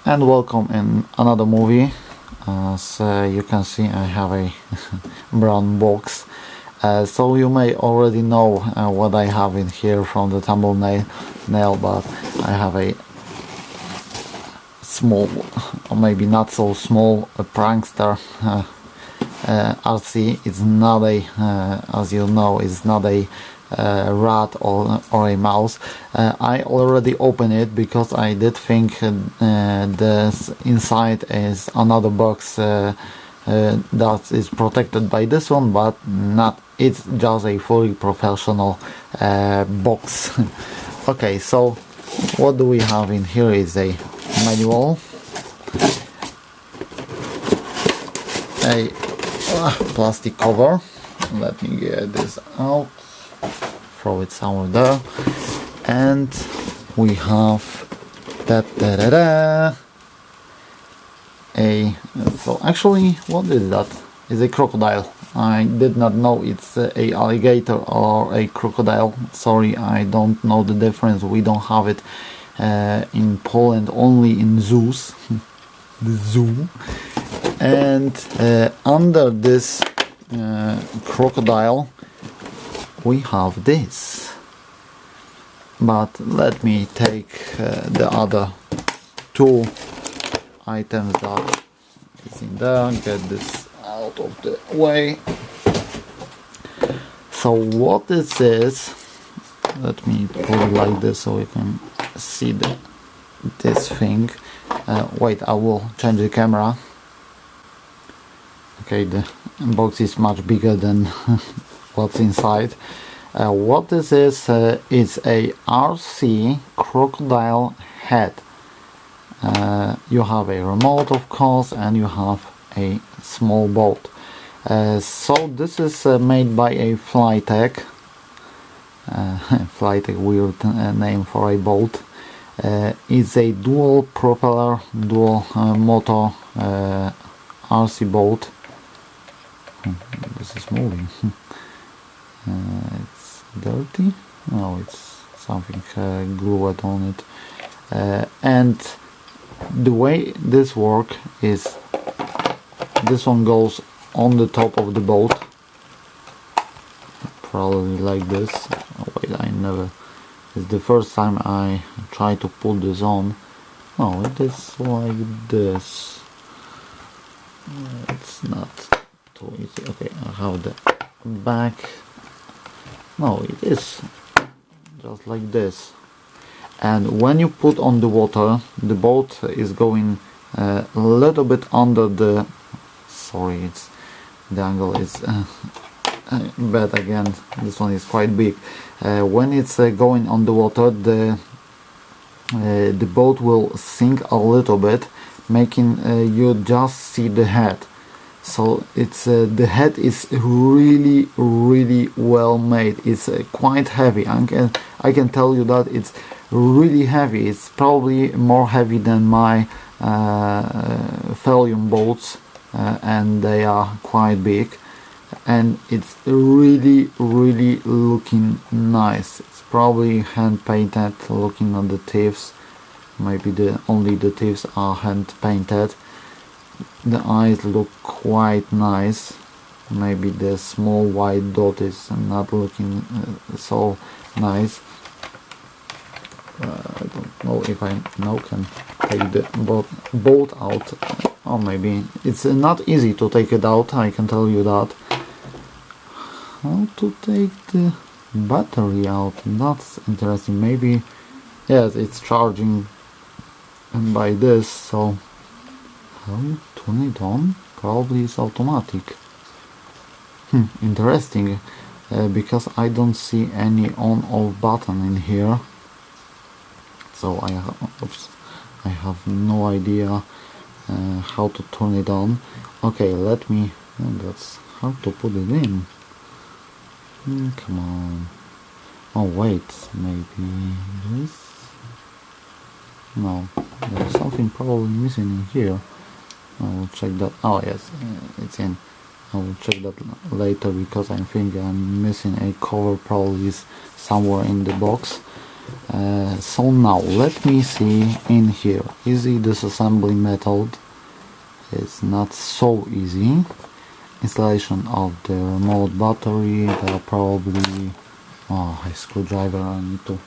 And welcome in another movie. As you can see, I have a brown box, so you may already know what I have in here from the thumbnail, but I have a small, or maybe not so small, a prankster RC. It's not a, as you know, it's not a rat or a mouse. I already opened it because I did think this inside is another box that is protected by this one, but not. It's just a fully professional box. Okay, so what do we have in here is a manual, a plastic cover. Let me get this out, throw it somewhere there, and we have so actually, what is that? It's a crocodile. I did not know it's a alligator or a crocodile. Sorry, I don't know the difference. We don't have it in Poland, only in zoos. The zoo. And under this crocodile we have this, but let me take the other two items that is in there, get this out of the way. So what this is, let me put it like this so you can see this thing. Wait, I will change the camera. Okay, the box is much bigger than what's inside. What this is a RC crocodile head. You have a remote, of course, and you have a small boat. So this is made by a Flytec. Flytec, weird name for a boat. It's a dual propeller, dual motor RC boat. This is moving. It's dirty. No, it's something glued on it. And the way this works is this one goes on the top of the boat, probably like this. Oh, wait, I never. It's the first time I try to put this on. No, it is like this. It's not too easy. Okay, I have the back. No, it is just like this. And when you put on the water, the boat is going a little bit under the. Sorry, it's the angle is bad again. This one is quite big. When it's going on the water, the boat will sink a little bit, making you just see the head. So it's the head is really well made. It's quite heavy. I can tell you that it's really heavy. It's probably more heavy than my Felium boats, and they are quite big. And it's really looking nice. It's probably hand painted. Looking at the tips, maybe only the tips are hand painted. The eyes look quite nice. Maybe the small white dot is not looking so nice. I don't know if I now can take the boat out, or maybe it's not easy to take it out, I can tell you that. How to take the battery out? That's interesting. Maybe, yes, it's charging by this, so how turn it on? Probably it's automatic. Interesting, because I don't see any on-off button in here. So I have no idea how to turn it on. Okay, let me. That's hard to put it in. Come on. Oh wait, maybe this. No, there's something probably missing in here. I will check that. Oh yes, it's in. I will check that later because I think I'm missing a cover. Probably is somewhere in the box. So now let me see in here. Easy disassembly method. It's not so easy. Installation of the remote battery. There are probably a screwdriver. I need to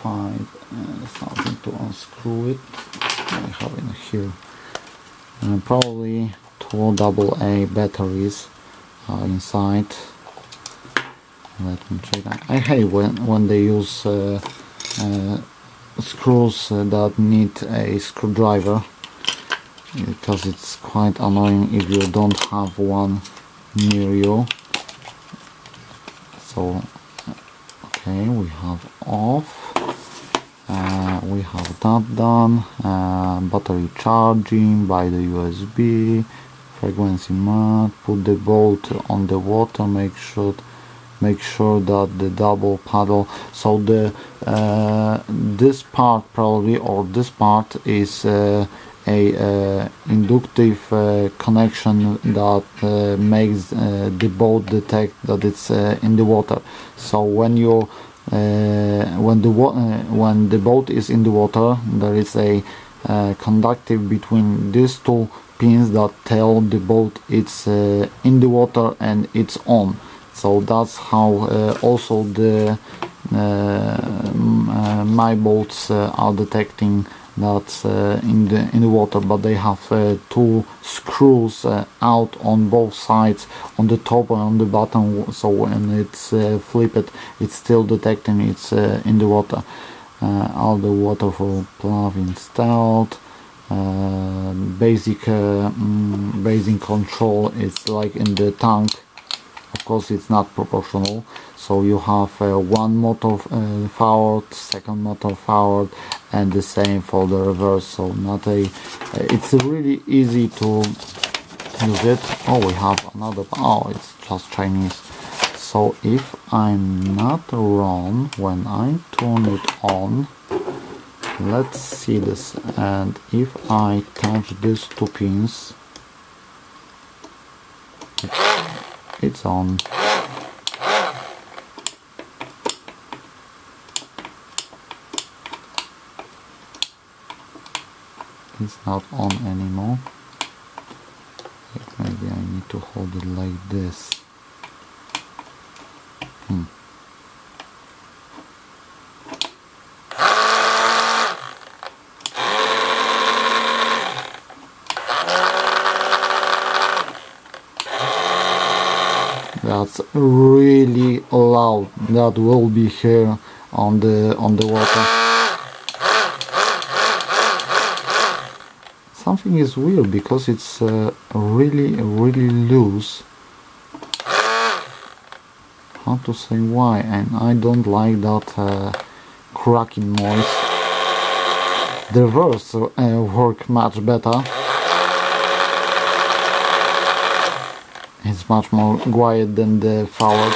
find something to unscrew it. I have in here. Probably 2 AA batteries inside. Let me check that. I hate when they use screws that need a screwdriver, because it's quite annoying if you don't have one near you. So okay, we have off, we have that done. Battery charging by the USB, frequency mat, put the bolt on the water, make sure that the double paddle, so the this part probably, or this part is a inductive connection that makes the boat detect that it's in the water. So when you when the boat is in the water, there is a conductive between these two pins that tell the boat it's in the water and it's on. So that's how also the my boats are detecting that in the water, but they have 2 screws out on both sides, on the top and on the bottom, so when it's flipped, it's still detecting it's in the water. All the waterfall plug installed. Basic control is like in the tank. Of course it's not proportional, so you have one motor forward, second motor forward, and the same for the reverse. So not a it's really easy to use it. Oh, we have another, oh, it's just Chinese. So if I'm not wrong, when I turn it on, let's see this, and if I touch these 2 pins, it's on. It's not on anymore. Maybe I need to hold it like this. That's really loud. That will be here on the water. Something is weird because it's really loose. How to say why? And I don't like that cracking noise. The reverse work much better. It's much more quiet than the forward.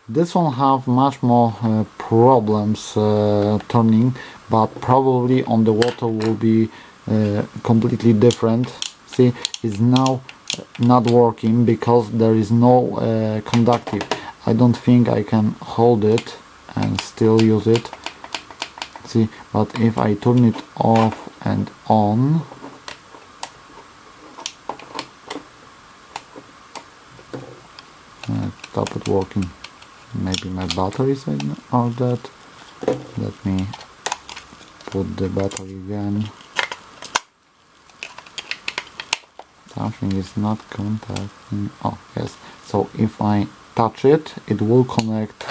This one have much more problems turning, but probably on the water will be completely different. See, it's now not working because there is no conductive. I don't think I can hold it and still use it. See, but if I turn it off and on, stop it working. Maybe my batteries are dead. Let me put the battery again. Something is not contacting. Oh yes, so if I touch it, it will connect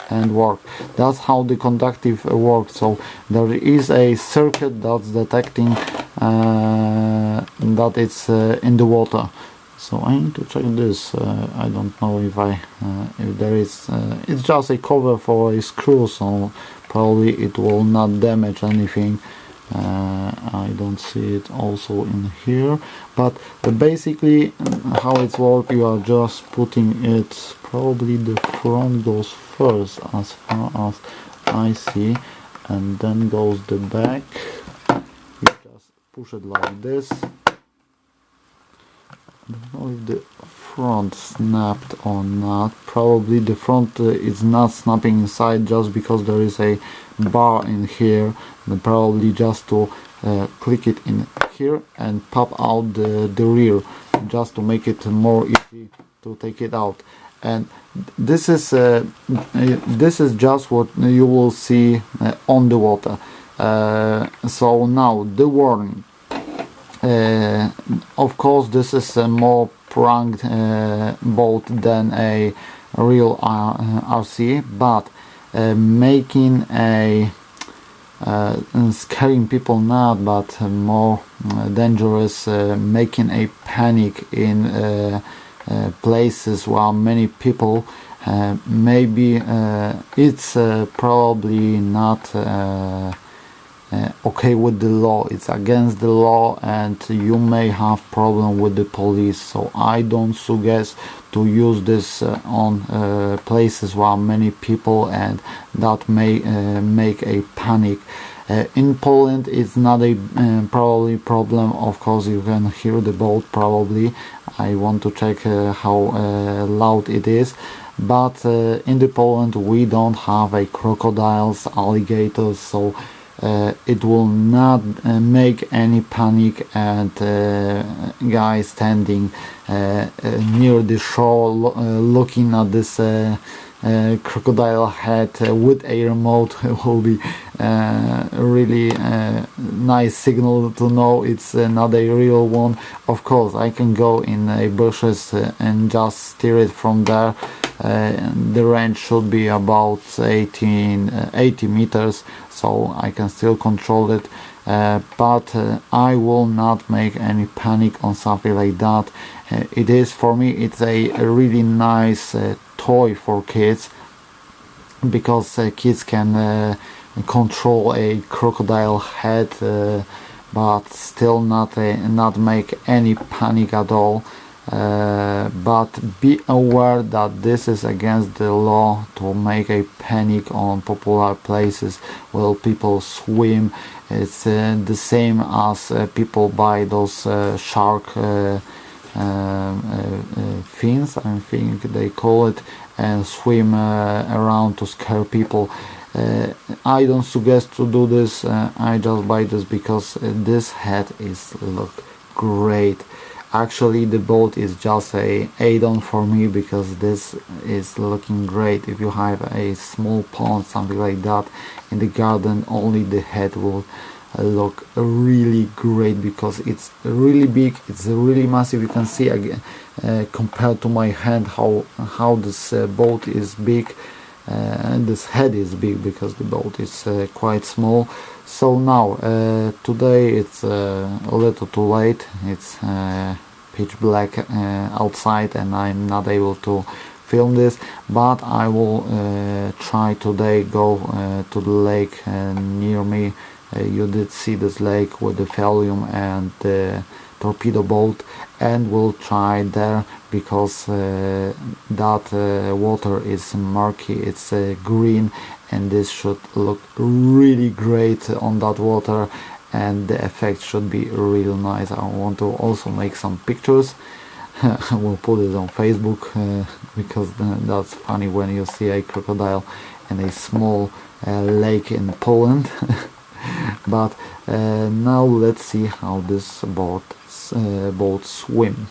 and work. That's how the conductive works. So there is a circuit that's detecting that it's in the water. So I need to check this. I don't know if there is. It's just a cover for a screw, so probably it will not damage anything. I don't see it also in here, but basically how it works, you are just putting it, probably the front goes first as far as I see, and then goes the back. You just push it like this. I don't know if the front snapped or not. Probably the front is not snapping inside just because there is a bar in here, and probably just to click it in here and pop out the rear, just to make it more easy to take it out. And this is just what you will see on the water. So now the warning. Of course, this is a more pranked boat than a real RC, but making a scaring people not, but more dangerous, making a panic in places where many people, maybe it's probably not okay with the law. It's against the law, and you may have problem with the police. So I don't suggest to use this on places where many people, and that may make a panic. In Poland it's not a probably problem. Of course, you can hear the boat probably. I want to check how loud it is, but in the Poland we don't have a crocodiles, alligators, so it will not make any panic. And guys standing near the shore looking at this crocodile head with a remote will be really nice signal to know it's not a real one. Of course, I can go in bushes and just steer it from there. The range should be about 80 meters, so I can still control it, but I will not make any panic on something like that. It is, for me, it's a really nice toy for kids, because kids can control a crocodile head, but still not make any panic at all. But be aware that this is against the law to make a panic on popular places where people swim. It's the same as people buy those shark fins, I think they call it, and swim around to scare people. I don't suggest to do this. I just buy this because this head is look great. Actually, the boat is just a add-on for me, because this is looking great. If you have a small pond, something like that in the garden, only the head will look really great, because it's really big, it's really massive. You can see again compared to my hand how this boat is big, and this head is big, because the boat is quite small. So now today it's a little too late. It's pitch black outside, and I'm not able to film this, but I will try today go to the lake near me. You did see this lake with the volume and the torpedo boat, and we'll try there, because that water is murky, it's green, and this should look really great on that water, and the effect should be real nice. I want to also make some pictures. We'll put it on Facebook, because that's funny when you see a crocodile in a small lake in Poland. But now let's see how this boat swim.